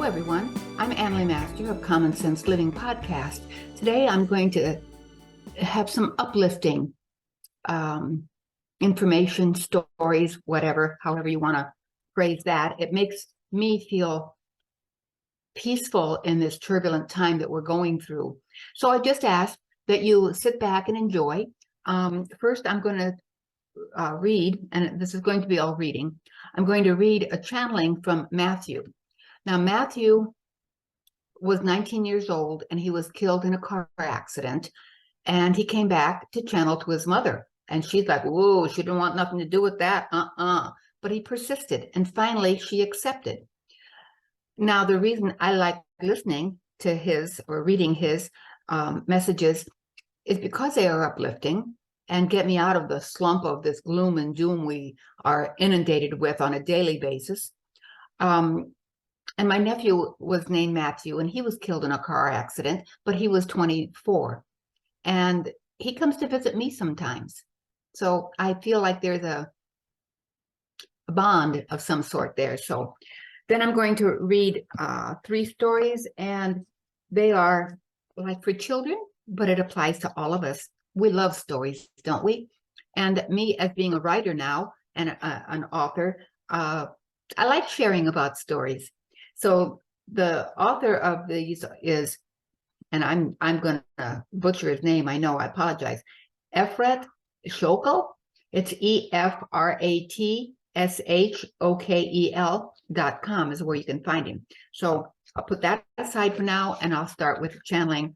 everyone. I'm LeMaster of Common Sense Living Podcast. Today I'm going to have some uplifting information, stories, whatever, however you want to phrase that. It makes me feel peaceful in this turbulent time that we're going through. So I just ask that you sit back and enjoy. First, I'm going to read, and this is going to be all reading. I'm going to read a channeling from Matthew. Now, Matthew was 19 years old and he was killed in a car accident, and he came back to channel to his mother. And she's like, whoa, she didn't want nothing to do with that. But he persisted, and finally she accepted. Now, the reason I like listening to his or reading his messages is because they are uplifting and get me out of the slump of this gloom and doom we are inundated with on a daily basis. And my nephew was named Matthew, and he was killed in a car accident, but he was 24. And he comes to visit me sometimes. So I feel like there's a bond of some sort there. So then I'm going to read 3 stories, and they are like for children, but it applies to all of us. We love stories, don't we? And me, as being a writer now and an author, I like sharing about stories. So the author of these is, and I'm going to butcher his name, I know, I apologize, Efrat Shokel. It's EFRATSHOKEL.com is where you can find him. So I'll put that aside for now, and I'll start with channeling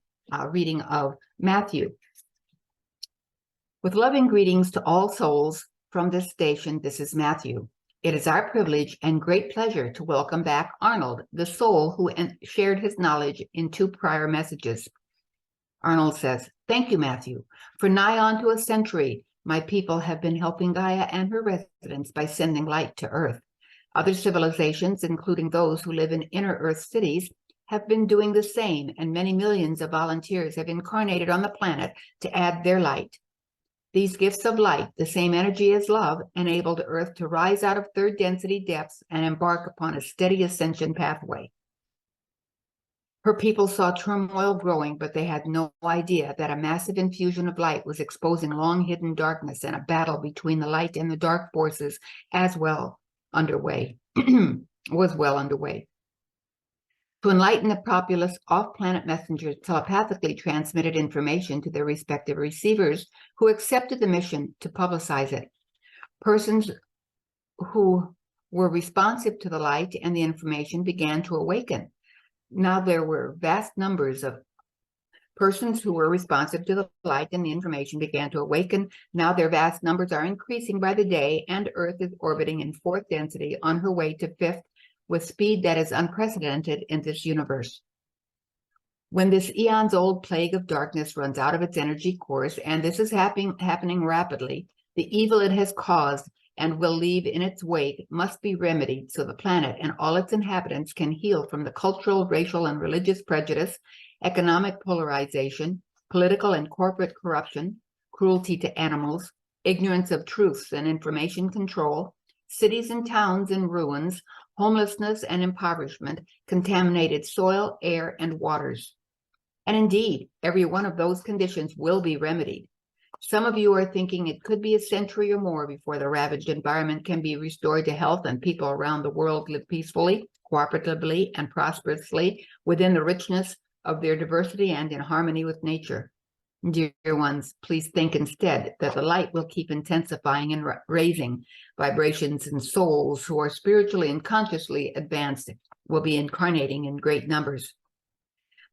reading of Matthew. With loving greetings to all souls from this station, this is Matthew. It is our privilege and great pleasure to welcome back Arnold, the soul who shared his knowledge in 2 prior messages. Arnold says, thank you, Matthew. For nigh on to a century, my people have been helping Gaia and her residents by sending light to Earth. Other civilizations, including those who live in inner Earth cities, have been doing the same, and many millions of volunteers have incarnated on the planet to add their light. These gifts of light, the same energy as love, enabled Earth to rise out of third density depths and embark upon a steady ascension pathway. Her people saw turmoil growing, but they had no idea that a massive infusion of light was exposing long-hidden darkness, and a battle between the light and the dark forces was well underway. To enlighten the populace, off-planet messengers telepathically transmitted information to their respective receivers, who accepted the mission to publicize it. Persons who were responsive to the light and the information began to awaken. Now there were vast numbers of persons who were responsive to the light and the information began to awaken. Now their vast numbers are increasing by the day, and Earth is orbiting in 4th density on her way to 5th, with speed that is unprecedented in this universe. When this eons-old plague of darkness runs out of its energy course, and this is happening rapidly, the evil it has caused and will leave in its wake must be remedied so the planet and all its inhabitants can heal from the cultural, racial, and religious prejudice, economic polarization, political and corporate corruption, cruelty to animals, ignorance of truths and information control, cities and towns in ruins, homelessness and impoverishment, contaminated soil, air, and waters. And indeed, every one of those conditions will be remedied. Some of you are thinking it could be a century or more before the ravaged environment can be restored to health and people around the world live peacefully, cooperatively, and prosperously within the richness of their diversity and in harmony with nature. Dear ones, please think instead that the light will keep intensifying and raising. Vibrations and souls who are spiritually and consciously advanced will be incarnating in great numbers.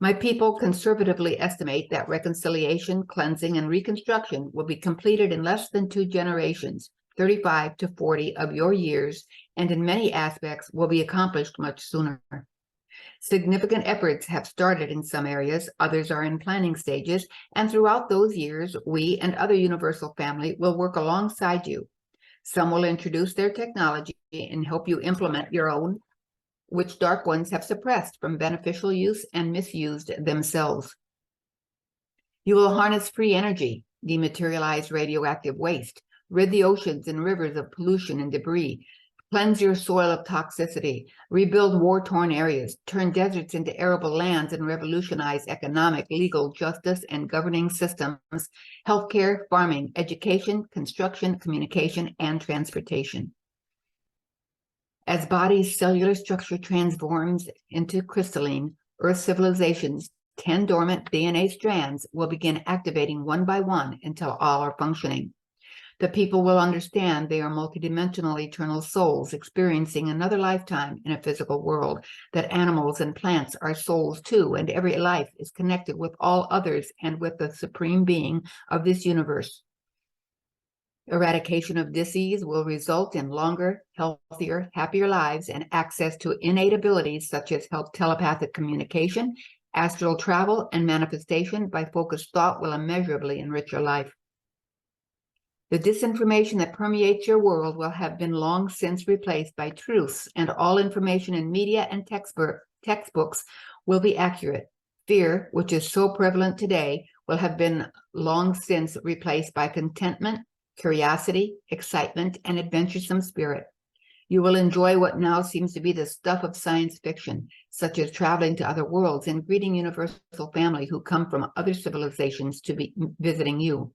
My people conservatively estimate that reconciliation, cleansing, and reconstruction will be completed in less than 2 generations, 35 to 40 of your years, and in many aspects will be accomplished much sooner. Significant efforts have started in some areas, others are in planning stages, and throughout those years, we and other universal family will work alongside you. Some will introduce their technology and help you implement your own, which dark ones have suppressed from beneficial use and misused themselves. You will harness free energy, dematerialize radioactive waste, rid the oceans and rivers of pollution and debris, Cleanse your soil of toxicity, rebuild war-torn areas, turn deserts into arable lands, and revolutionize economic, legal, justice, and governing systems, healthcare, farming, education, construction, communication, and transportation. As body's cellular structure transforms into crystalline, Earth civilization's 10 dormant DNA strands will begin activating one by one until all are functioning. The people will understand they are multidimensional eternal souls experiencing another lifetime in a physical world, that animals and plants are souls too, and every life is connected with all others and with the supreme being of this universe. Eradication of disease will result in longer, healthier, happier lives and access to innate abilities such as telepathic communication, astral travel, and manifestation by focused thought will immeasurably enrich your life. The disinformation that permeates your world will have been long since replaced by truths, and all information in media and textbooks will be accurate. Fear, which is so prevalent today, will have been long since replaced by contentment, curiosity, excitement, and adventuresome spirit. You will enjoy what now seems to be the stuff of science fiction, such as traveling to other worlds and greeting universal family who come from other civilizations to be visiting you.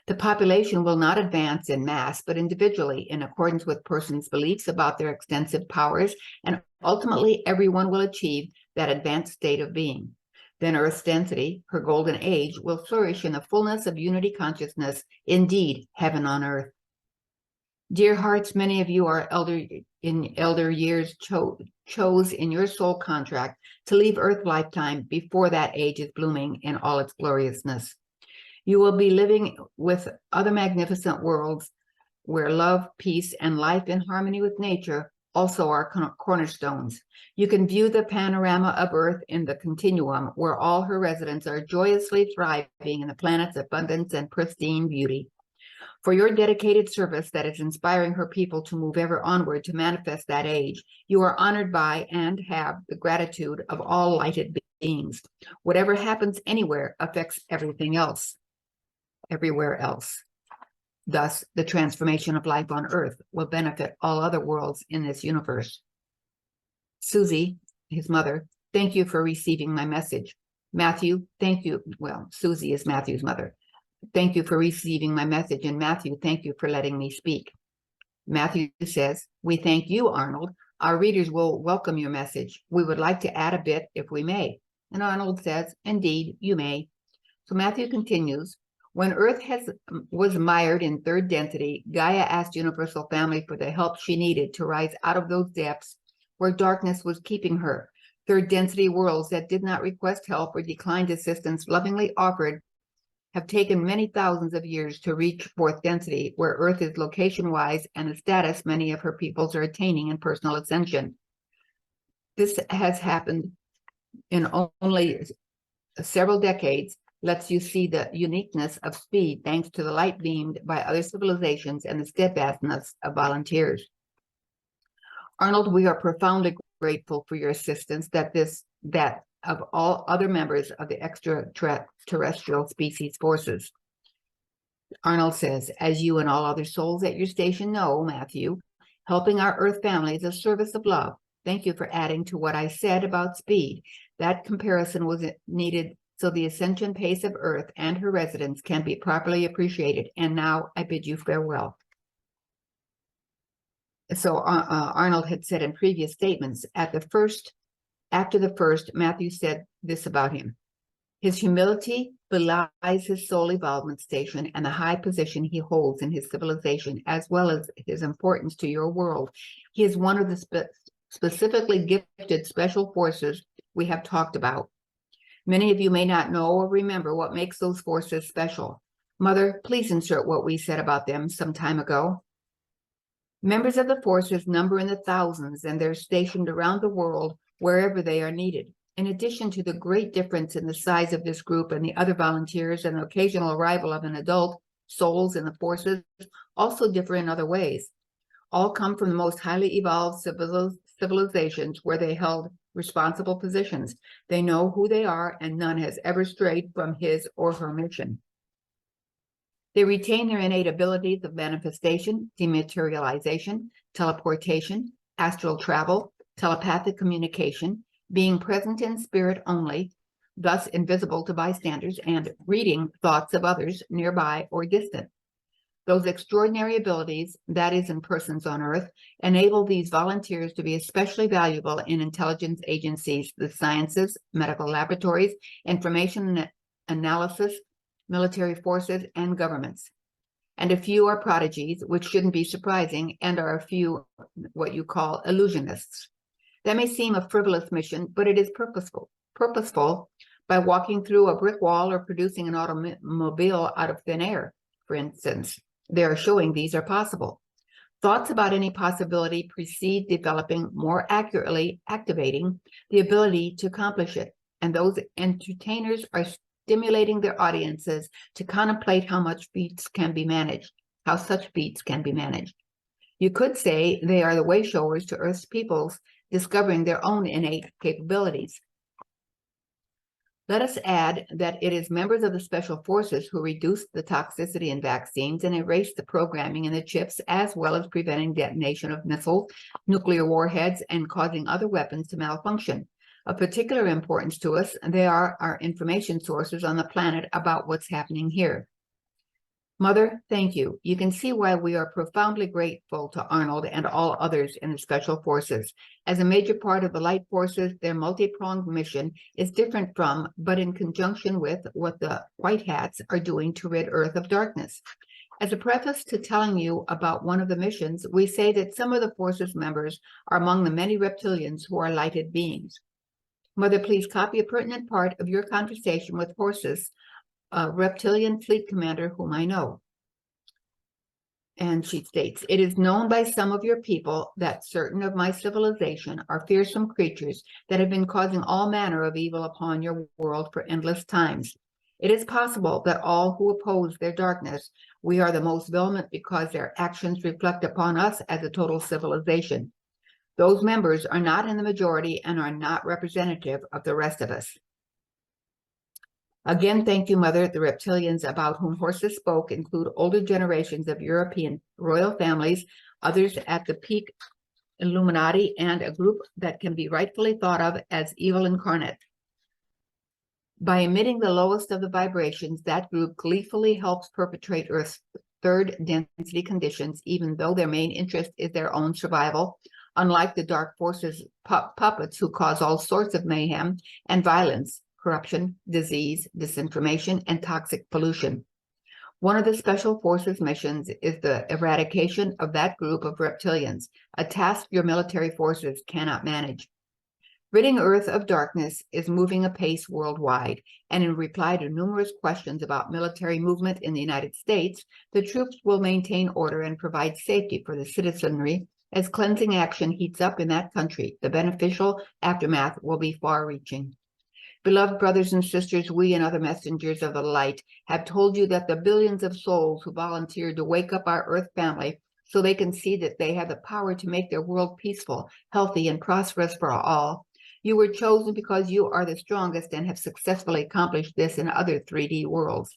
The population will not advance in mass, but individually, in accordance with persons' beliefs about their extensive powers, and ultimately everyone will achieve that advanced state of being. Then Earth's density, her golden age, will flourish in the fullness of unity consciousness, indeed, heaven on earth. Dear hearts, many of you are elder years chose in your soul contract to leave Earth lifetime before that age is blooming in all its gloriousness. You will be living with other magnificent worlds where love, peace, and life in harmony with nature also are cornerstones. You can view the panorama of Earth in the continuum where all her residents are joyously thriving in the planet's abundance and pristine beauty. For your dedicated service that is inspiring her people to move ever onward to manifest that age, you are honored by and have the gratitude of all lighted beings. Whatever happens anywhere affects everything else. Everywhere else. Thus, the transformation of life on Earth will benefit all other worlds in this universe. Susie, his mother, thank you for receiving my message. Matthew, thank you. Well, Susie is Matthew's mother. Thank you for receiving my message. And Matthew, thank you for letting me speak. Matthew says, we thank you, Arnold. Our readers will welcome your message. We would like to add a bit if we may. And Arnold says, indeed, you may. So Matthew continues, when Earth was mired in third density, Gaia asked Universal Family for the help she needed to rise out of those depths where darkness was keeping her. Third density worlds that did not request help or declined assistance lovingly offered have taken many thousands of years to reach fourth density, where Earth is location-wise and the status many of her peoples are attaining in personal ascension. This has happened in only several decades, lets you see the uniqueness of speed thanks to the light beamed by other civilizations and the steadfastness of volunteers. Arnold, we are profoundly grateful for your assistance that of all other members of the extraterrestrial species forces. Arnold says, as you and all other souls at your station know, Matthew, helping our Earth family is a service of love. Thank you for adding to what I said about speed. That comparison was needed so the ascension pace of Earth and her residents can be properly appreciated. And now I bid you farewell. So Arnold had said in previous statements, after the first, Matthew said this about him. His humility belies his soul evolvement station and the high position he holds in his civilization, as well as his importance to your world. He is one of the specifically gifted special forces we have talked about. Many of you may not know or remember what makes those forces special. Mother, please insert what we said about them some time ago. Members of the forces number in the thousands, and they're stationed around the world wherever they are needed. In addition to the great difference in the size of this group and the other volunteers and the occasional arrival of an adult, souls in the forces also differ in other ways. All come from the most highly evolved civilizations where they held responsible positions. They know who they are, and none has ever strayed from his or her mission. They retain their innate abilities of manifestation, dematerialization, teleportation, astral travel, telepathic communication, being present in spirit only, thus invisible to bystanders, and reading thoughts of others nearby or distant. Those extraordinary abilities, that is, in persons on Earth, enable these volunteers to be especially valuable in intelligence agencies, the sciences, medical laboratories, information analysis, military forces, and governments. And a few are prodigies, which shouldn't be surprising, and are a few what you call illusionists. That may seem a frivolous mission, but it is purposeful. Purposeful by walking through a brick wall or producing an automobile out of thin air, for instance. They are showing these are possible. Thoughts about any possibility precede developing, more accurately activating the ability to accomplish it. And those entertainers are stimulating their audiences to contemplate how such feats can be managed. You could say they are the way showers to Earth's peoples discovering their own innate capabilities. Let us add that it is members of the special forces who reduce the toxicity in vaccines and erase the programming in the chips, as well as preventing detonation of missiles, nuclear warheads, and causing other weapons to malfunction. Of particular importance to us, they are our information sources on the planet about what's happening here. Mother, thank you. You can see why we are profoundly grateful to Arnold and all others in the Special Forces. As a major part of the Light Forces, their multi-pronged mission is different from, but in conjunction with, what the White Hats are doing to rid Earth of darkness. As a preface to telling you about one of the missions, we say that some of the Forces members are among the many reptilians who are lighted beings. Mother, please copy a pertinent part of your conversation with Forces, a reptilian fleet commander whom I know. And she states, it is known by some of your people that certain of my civilization are fearsome creatures that have been causing all manner of evil upon your world for endless times. It is possible that all who oppose their darkness, we are the most vehement because their actions reflect upon us as a total civilization. Those members are not in the majority and are not representative of the rest of us. Again, thank you, Mother. The reptilians about whom Horses spoke include older generations of European royal families, others at the peak Illuminati, and a group that can be rightfully thought of as evil incarnate. By emitting the lowest of the vibrations, that group gleefully helps perpetrate Earth's third density conditions, even though their main interest is their own survival, unlike the dark forces puppets who cause all sorts of mayhem and violence, corruption, disease, disinformation, and toxic pollution. One of the Special Forces missions is the eradication of that group of reptilians, a task your military forces cannot manage. Ridding Earth of darkness is moving apace worldwide, and in reply to numerous questions about military movement in the United States, the troops will maintain order and provide safety for the citizenry. As cleansing action heats up in that country, the beneficial aftermath will be far-reaching. Beloved brothers and sisters, we and other messengers of the light have told you that the billions of souls who volunteered to wake up our Earth family so they can see that they have the power to make their world peaceful, healthy, and prosperous for all. You were chosen because you are the strongest and have successfully accomplished this in other 3D worlds.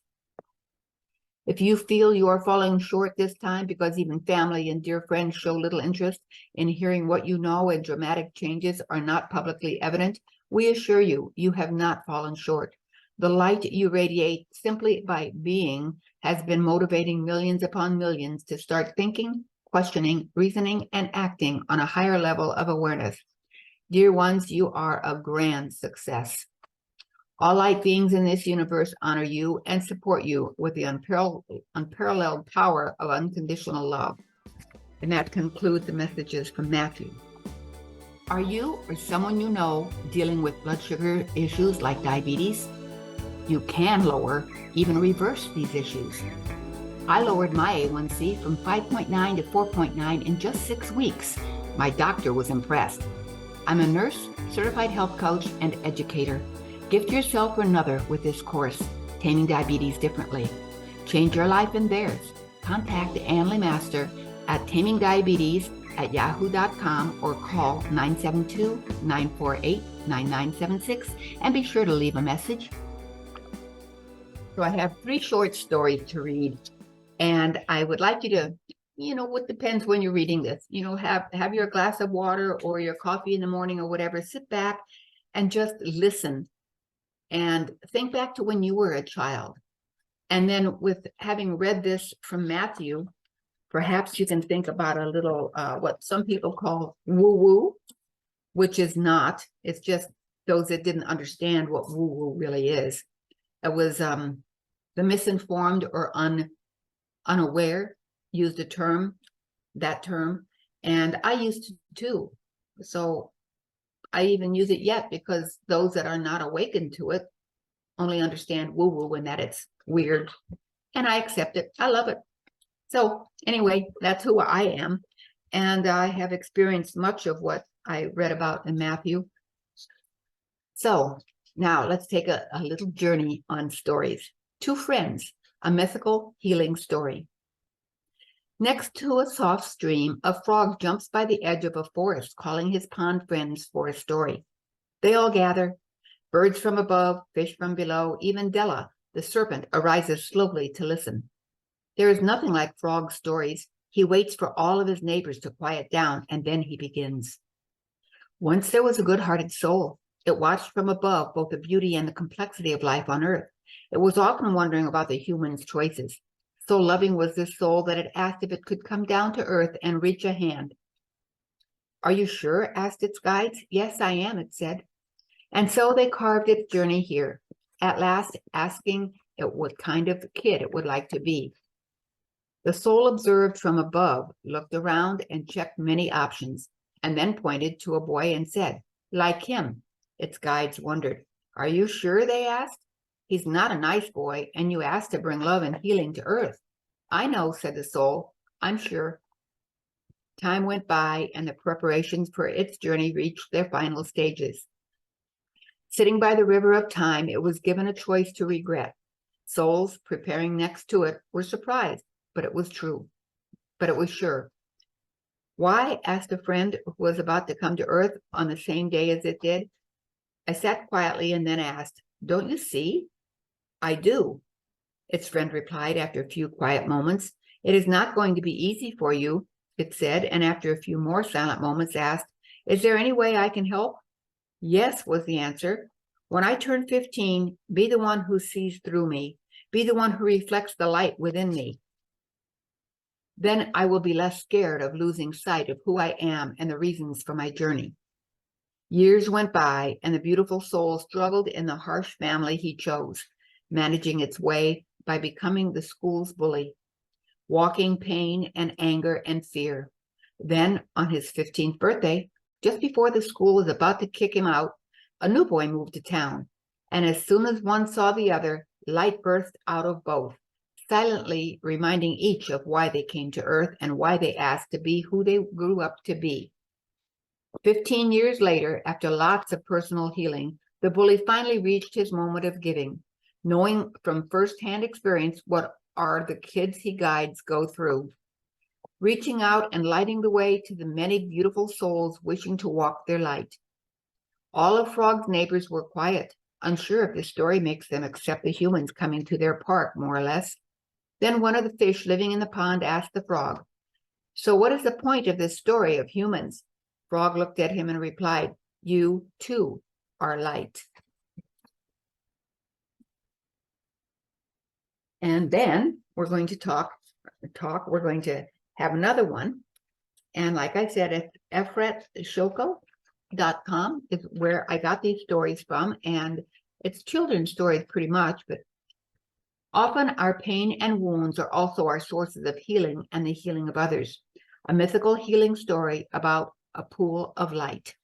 If you feel you are falling short this time because even family and dear friends show little interest in hearing what you know and dramatic changes are not publicly evident, we assure you, you have not fallen short. The light you radiate simply by being has been motivating millions upon millions to start thinking, questioning, reasoning, and acting on a higher level of awareness. Dear ones, you are a grand success. All light beings in this universe honor you and support you with the unparalleled power of unconditional love. And that concludes the messages from Matthew. Are you or someone you know dealing with blood sugar issues like diabetes? You can lower, even reverse these issues. I lowered my A1C from 5.9 to 4.9 in just 6 weeks. My doctor was impressed. I'm a nurse, certified health coach, and educator. Gift yourself or another with this course, Taming Diabetes Differently. Change your life and theirs. Contact LeMaster at tamingdiabetes@yahoo.com or call 972-948-9976 and be sure to leave a message. So I have 3 short stories to read. And I would like you to, what depends when you're reading this, have your glass of water or your coffee in the morning or whatever, sit back and just listen and think back to when you were a child. And then with having read this from Matthew, perhaps you can think about a little, what some people call woo-woo, which is not, it's just those that didn't understand what woo-woo really is. It was the misinformed or unaware used that term, and I used to too. So I even use it yet because those that are not awakened to it only understand woo-woo and that it's weird, and I accept it. I love it. So anyway, that's who I am, and I have experienced much of what I read about in Matthew. So now let's take a little journey on stories. Two friends, a mythical healing story. Next to a soft stream, a frog jumps by the edge of a forest, calling his pond friends for a story. They all gather. Birds from above, fish from below, even Della, the serpent, arises slowly to listen. There is nothing like Frog's stories. He waits for all of his neighbors to quiet down, and then he begins. Once there was a good-hearted soul. It watched from above both the beauty and the complexity of life on earth. It was often wondering about the human's choices. So loving was this soul that it asked if it could come down to earth and reach a hand. Are you sure? Asked its guides. Yes, I am, it said. And so they carved its journey here, at last asking it what kind of kid it would like to be. The soul observed from above, looked around and checked many options, and then pointed to a boy and said, like him. Its guides wondered. Are you sure? They asked. He's not a nice boy, and you asked to bring love and healing to earth. I know, said the soul. I'm sure. Time went by, and the preparations for its journey reached their final stages. Sitting by the river of time, it was given a choice to regret. Souls preparing next to it were surprised, but it was true. But it was sure. Why? Asked a friend who was about to come to earth on the same day as it did. I sat quietly and then asked, don't you see? I do, its friend replied after a few quiet moments. It is not going to be easy for you, it said, and after a few more silent moments asked, is there any way I can help? Yes, was the answer. When I turn 15, be the one who sees through me. Be the one who reflects the light within me. Then I will be less scared of losing sight of who I am and the reasons for my journey. Years went by, and the beautiful soul struggled in the harsh family he chose, managing its way by becoming the school's bully, walking pain and anger and fear. Then, on his 15th birthday, just before the school was about to kick him out, a new boy moved to town, and as soon as one saw the other, light burst out of both, silently reminding each of why they came to earth and why they asked to be who they grew up to be. 15 years later, after lots of personal healing, the bully finally reached his moment of giving, knowing from firsthand experience what are the kids he guides go through, reaching out and lighting the way to the many beautiful souls wishing to walk their light. All of Frog's neighbors were quiet, unsure if the story makes them accept the humans coming to their park, more or less. Then one of the fish living in the pond asked the frog, so what is the point of this story of humans? Frog looked at him and replied, you, too, are light. And then we're going to we're going to have another one. And like I said, at efretshoko.com is where I got these stories from. And it's children's stories pretty much, but often our pain and wounds are also our sources of healing and the healing of others. A mythical healing story about a pool of light.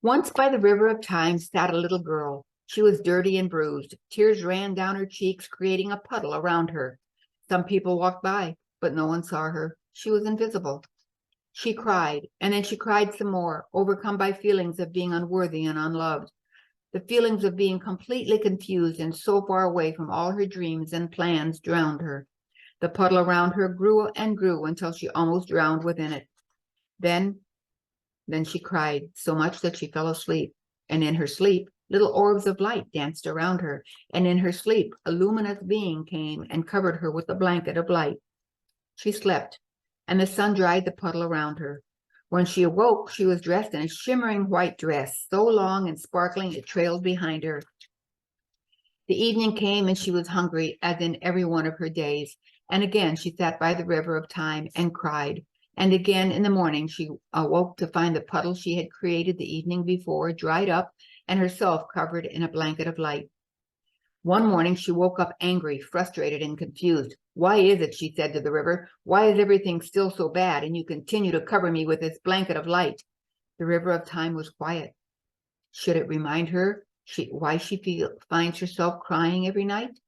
Once by the river of time sat a little girl. She was dirty and bruised. Tears ran down her cheeks, creating a puddle around her. Some people walked by, but no one saw her. She was invisible. She cried, and then she cried some more, overcome by feelings of being unworthy and unloved. The feelings of being completely confused and so far away from all her dreams and plans drowned her. The puddle around her grew and grew until she almost drowned within it. Then she cried so much that she fell asleep, and in her sleep, Little orbs of light danced around her, and in her sleep, a luminous being came and covered her with a blanket of light. She slept, and the sun dried the puddle around her. When she awoke, she was dressed in a shimmering white dress, so long and sparkling it trailed behind her. The evening came, and she was hungry, as in every one of her days. And again she sat by the river of time and cried. And again in the morning she awoke to find the puddle she had created the evening before dried up and herself covered in a blanket of light. One morning she woke up angry, frustrated, and confused. "Why is it," she said to the river, "why is everything still so bad, and you continue to cover me with this blanket of light?" The river of time was quiet. Should it remind her why she finds herself crying every night?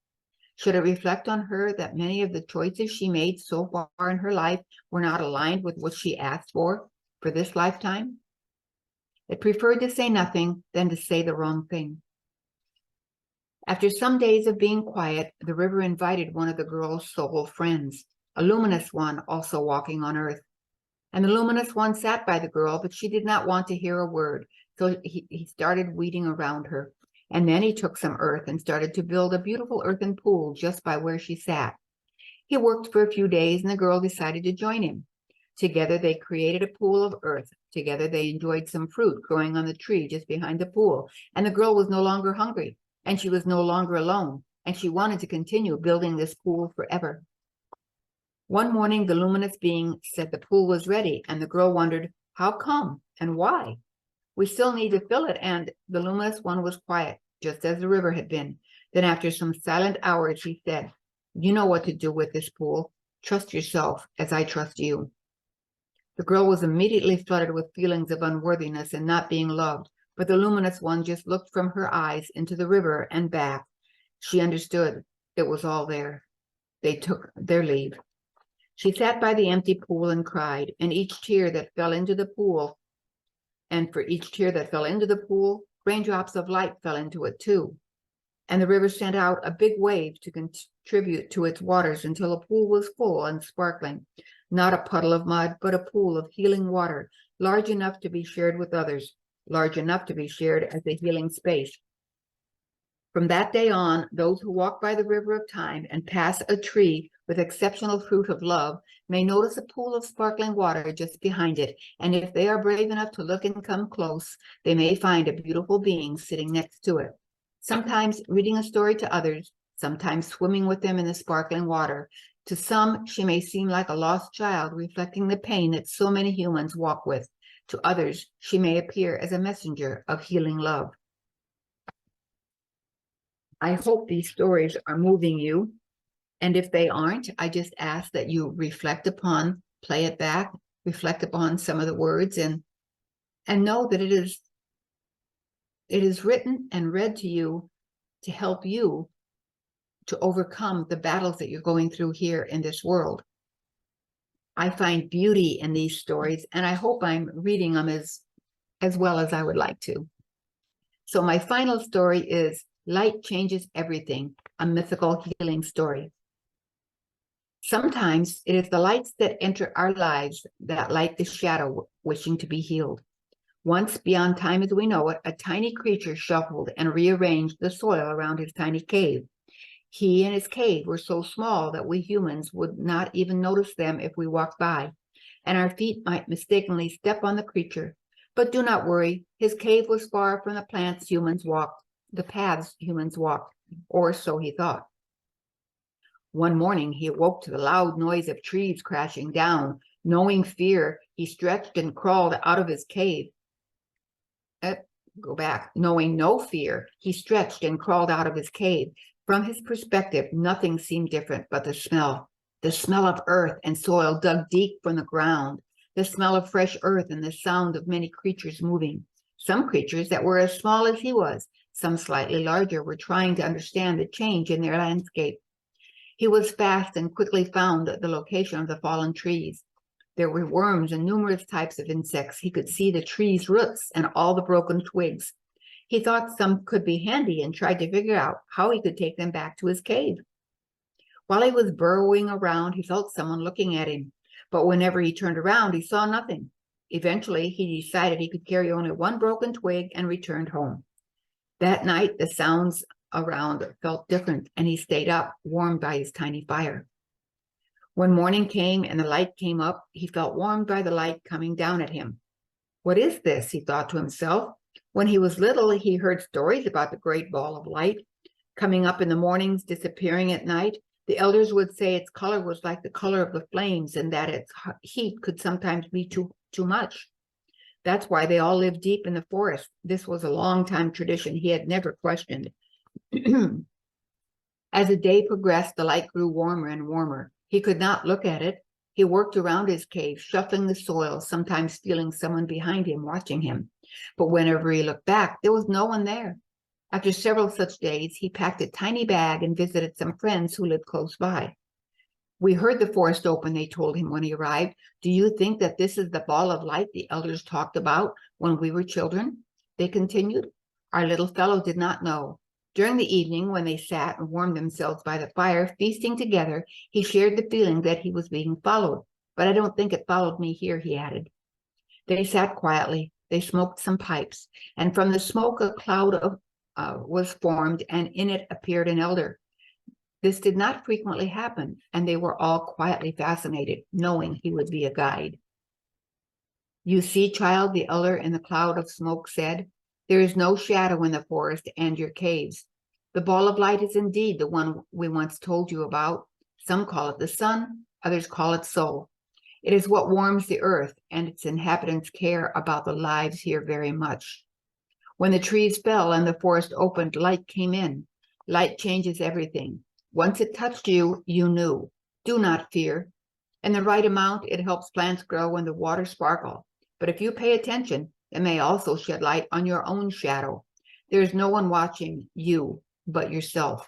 Should it reflect on her that many of the choices she made so far in her life were not aligned with what she asked for this lifetime? It preferred to say nothing than to say the wrong thing. After some days of being quiet, the river invited one of the girl's soul friends, a luminous one also walking on earth. And the luminous one sat by the girl, but she did not want to hear a word, so he started weeding around her. And then he took some earth and started to build a beautiful earthen pool just by where she sat. He worked for a few days, and the girl decided to join him. Together they created a pool of earth. Together they enjoyed some fruit growing on the tree just behind the pool, and the girl was no longer hungry, and she was no longer alone, and she wanted to continue building this pool forever. One morning, the luminous being said the pool was ready, and the girl wondered, how come and why? We still need to fill it, and the luminous one was quiet, just as the river had been. Then after some silent hours, he said, "You know what to do with this pool. Trust yourself as I trust you." The girl was immediately flooded with feelings of unworthiness and not being loved, but the luminous one just looked from her eyes into the river and back. She understood. It was all there. They took their leave. She sat by the empty pool and cried, and each tear that fell into the pool, and for each tear that fell into the pool, raindrops of light fell into it too. And the river sent out a big wave to contribute to its waters until the pool was full and sparkling, not a puddle of mud, but a pool of healing water, large enough to be shared with others, large enough to be shared as a healing space. From that day on, those who walk by the river of time and pass a tree with exceptional fruit of love may notice a pool of sparkling water just behind it, and if they are brave enough to look and come close, they may find a beautiful being sitting next to it, sometimes reading a story to others, sometimes swimming with them in the sparkling water. To some, she may seem like a lost child, reflecting the pain that so many humans walk with. To others, she may appear as a messenger of healing love. I hope these stories are moving you. And if they aren't, I just ask that you reflect upon, play it back, reflect upon some of the words, and know that it is written and read to you to help you to overcome the battles that you're going through here in this world. I find beauty in these stories, and I hope I'm reading them as well as I would like to. So my final story is Light Changes Everything, a mythical healing story. Sometimes it is the lights that enter our lives that light the shadow wishing to be healed. Once, beyond time as we know it, a tiny creature shuffled and rearranged the soil around his tiny cave. He and his cave were so small that we humans would not even notice them if we walked by, and our feet might mistakenly step on the creature. But do not worry, his cave was far from the paths humans walked, or so he thought. One morning, he awoke to the loud noise of trees crashing down. Knowing fear, he stretched and crawled out of his cave. Knowing no fear, he stretched and crawled out of his cave. From his perspective, nothing seemed different but the smell of earth and soil dug deep from the ground, the smell of fresh earth and the sound of many creatures moving. Some creatures that were as small as he was, some slightly larger, were trying to understand the change in their landscape. He was fast and quickly found the location of the fallen trees. There were worms and numerous types of insects. He could see the trees' roots and all the broken twigs. He thought some could be handy and tried to figure out how he could take them back to his cave. While he was burrowing around, he felt someone looking at him, but whenever he turned around, he saw nothing. Eventually, he decided he could carry only one broken twig and returned home. That night, the sounds around felt different, and he stayed up, warmed by his tiny fire. When morning came and the light came up, he felt warmed by the light coming down at him. What is this? He thought to himself. When he was little, he heard stories about the great ball of light coming up in the mornings, disappearing at night. The elders would say its color was like the color of the flames and that its heat could sometimes be too much. That's why they all lived deep in the forest. This was a long-time tradition he had never questioned. As the day progressed, the light grew warmer and warmer. He could not look at it. He worked around his cave, shuffling the soil, sometimes feeling someone behind him watching him. But whenever he looked back, there was no one there. After several such days, he packed a tiny bag and visited some friends who lived close by. We heard the forest open, they told him when he arrived. Do you think that this is the ball of light the elders talked about when we were children? They continued. Our little fellow did not know. During the evening, when they sat and warmed themselves by the fire, feasting together, he shared the feeling that he was being followed. But I don't think it followed me here, he added. They sat quietly. They smoked some pipes, and from the smoke a cloud was formed, and in it appeared an elder. This did not frequently happen, and they were all quietly fascinated, knowing he would be a guide. You see, child, the elder in the cloud of smoke said, there is no shadow in the forest and your caves. The ball of light is indeed the one we once told you about. Some call it the sun, others call it soul. It is what warms the earth, and its inhabitants care about the lives here very much. When the trees fell and the forest opened, light came in. Light changes everything. Once it touched you, you knew. Do not fear. In the right amount, it helps plants grow and the water sparkle. But if you pay attention, it may also shed light on your own shadow. There is no one watching you but yourself.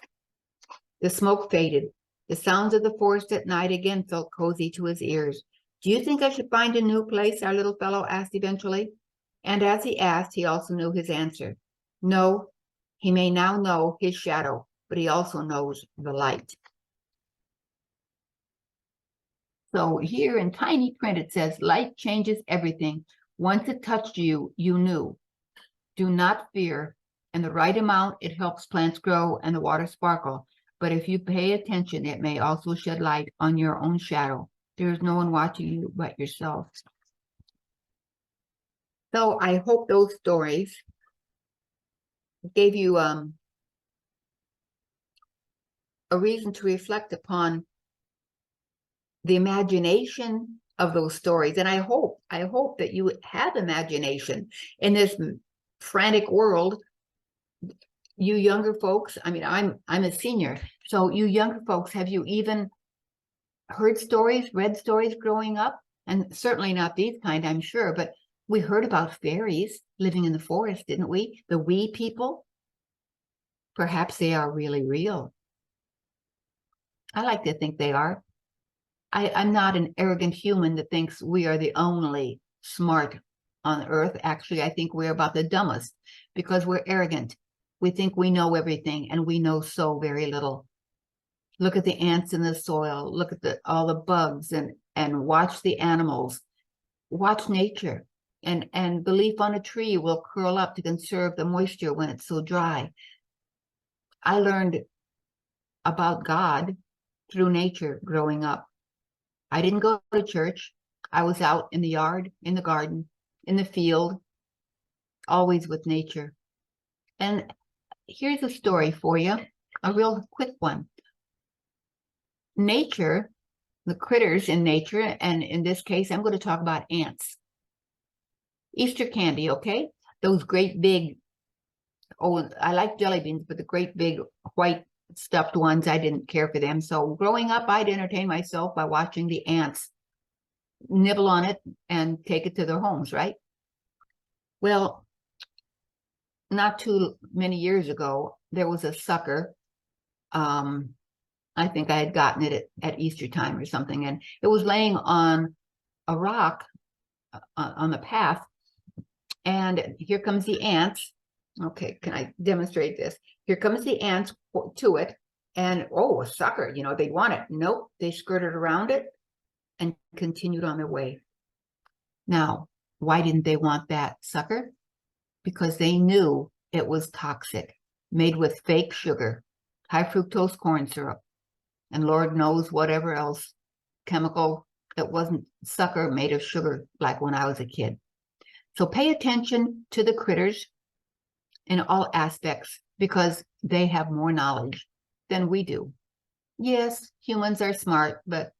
The smoke faded. The sounds of the forest at night again felt cozy to his ears. Do you think I should find a new place? Our little fellow asked eventually. And as he asked, he also knew his answer. No, he may now know his shadow, but he also knows the light. So here in tiny print, it says, light changes everything. Once it touched you, you knew. Do not fear. In the right amount, it helps plants grow and the water sparkle. But if you pay attention, it may also shed light on your own shadow. There is no one watching you but yourself. So I hope those stories gave you a reason to reflect upon the imagination of those stories. And I hope that you have imagination in this frantic world. You younger folks, I mean, I'm a senior. So you younger folks, have you even heard stories, read stories growing up? And certainly not these kind, I'm sure, but we heard about fairies living in the forest, didn't we? The wee people. Perhaps they are really real. I like to think they are. I'm not an arrogant human that thinks we are the only smart on earth. Actually, I think we're about the dumbest because we're arrogant. We think we know everything and we know so very little. Look at the ants in the soil. Look at all the bugs and watch the animals. Watch nature. And the leaf on a tree will curl up to conserve the moisture when it's so dry. I learned about God through nature growing up. I didn't go to church. I was out in the yard, in the garden, in the field, always with nature. And here's a story for you, a real quick one. Nature, the critters in nature, and in this case, I'm going to talk about ants. Easter candy, okay? Those great big, oh, I like jelly beans, but the great big white stuffed ones, I didn't care for them. So growing up, I'd entertain myself by watching the ants nibble on it and take it to their homes, right? Well, not too many years ago, there was a sucker. I think I had gotten it at Easter time or something, and it was laying on a rock on the path. And here comes the ants. Okay, can I demonstrate this? Here comes the ants to it. And, oh, a sucker, you know, they'd want it. Nope, they skirted around it and continued on their way. Now, why didn't they want that sucker? Because they knew it was toxic, made with fake sugar, high fructose corn syrup, and Lord knows whatever else chemical. It wasn't sucker made of sugar like when I was a kid. So pay attention to the critters in all aspects because they have more knowledge than we do. Yes, humans are smart, but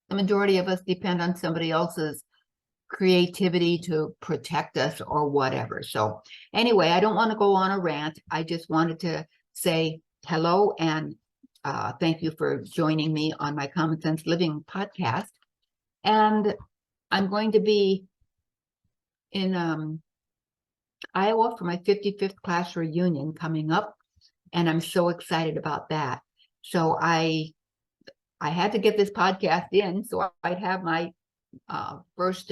the majority of us depend on somebody else's creativity to protect us or whatever. So anyway, I don't want to go on a rant. I just wanted to say hello and thank you for joining me on my Common Sense Living podcast. And I'm going to be in Iowa for my 55th class reunion coming up, and I'm so excited about that. So I had to get this podcast in so I'd have my first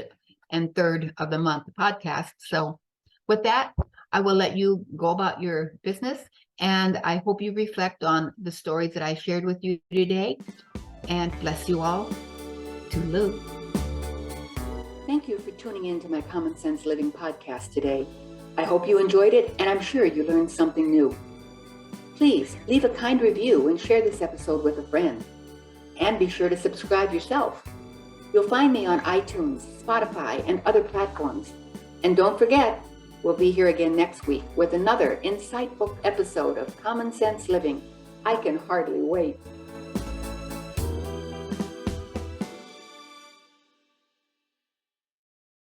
and third of the month podcast. So with that, I will let you go about your business, and I hope you reflect on the stories that I shared with you today, and bless you all. Toodaloo. Thank you for tuning in to my Common Sense Living podcast today. I hope you enjoyed it, and I'm sure you learned something new. Please leave a kind review and share this episode with a friend. And be sure to subscribe yourself. You'll find me on iTunes, Spotify, and other platforms. And don't forget, we'll be here again next week with another insightful episode of Common Sense Living. I can hardly wait.